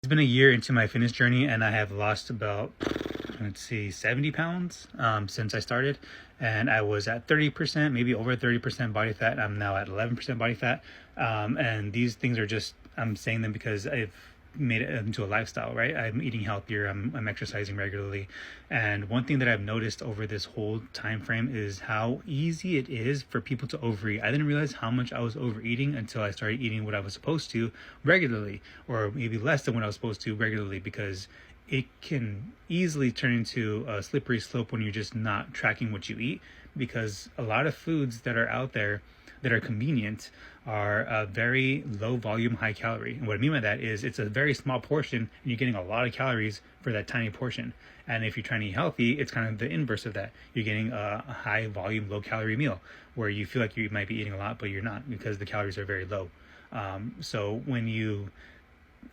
It's been a year into my fitness journey and I have lost about, let's see, 70 pounds since I started. And I was at 30%, maybe over 30% body fat. I'm now at 11% body fat. And these things are just, I'm saying them because I've made it into a lifestyle, right? I'm eating healthier, I'm exercising regularly. And one thing that I've noticed over this whole time frame is how easy it is for people to overeat. I didn't realize how much I was overeating until I started eating what I was supposed to regularly, or maybe less than what I was supposed to regularly, because it can easily turn into a slippery slope when you're just not tracking what you eat, because a lot of foods that are out there that are convenient are very low volume, high calorie. And what I mean by that is it's a very small portion and you're getting a lot of calories for that tiny portion. And if you're trying to eat healthy, it's kind of the inverse of that. You're getting a high volume, low calorie meal where you feel like you might be eating a lot, but you're not, because the calories are very low. So when you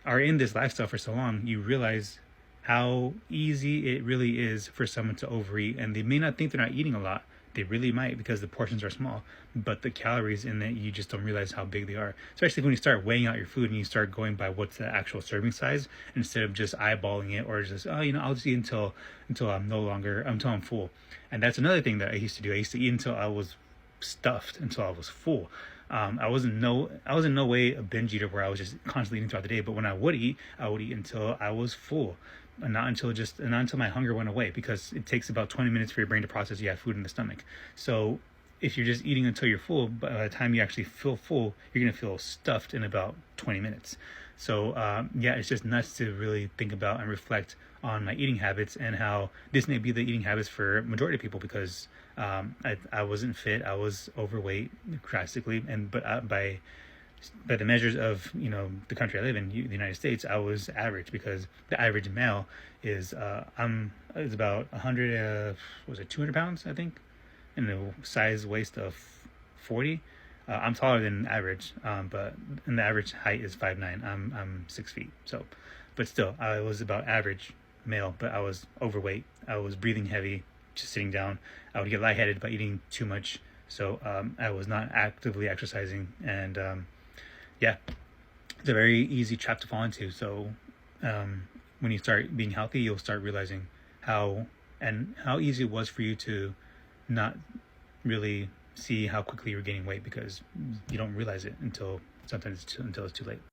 are in this lifestyle for so long, you realize how easy it really is for someone to overeat. And they may not think they're not eating a lot. They really might, because the portions are small, but the calories in it, you just don't realize how big they are. Especially when you start weighing out your food and you start going by what's the actual serving size instead of just eyeballing it, or just, oh, I'll just eat until until I'm full. And that's another thing that I used to do. I used to eat until I was stuffed, until I was full. I was in no way a binge eater where I was just constantly eating throughout the day. But when I would eat until I was full, and not until my hunger went away, because it takes about 20 minutes for your brain to process you have food in the stomach. So if you're just eating until you're full, by the time you actually feel full, you're gonna feel stuffed in about 20 minutes. So yeah, it's just nuts to really think about and reflect on my eating habits, and how this may be the eating habits for majority of people, because I wasn't fit, I was overweight drastically, and by the measures of the country I live in, the United States, I was average, because the average male is is about 100 was it 200 pounds, I think, and the size waist of 40. I'm taller than average, but and the average height is 5'9". I'm 6 feet. So, but still, I was about average male, but I was overweight. I was breathing heavy, just sitting down. I would get lightheaded by eating too much. So I was not actively exercising, and yeah, it's a very easy trap to fall into. So when you start being healthy, you'll start realizing how easy it was for you to not really see how quickly you're gaining weight, because you don't realize it until it's too late.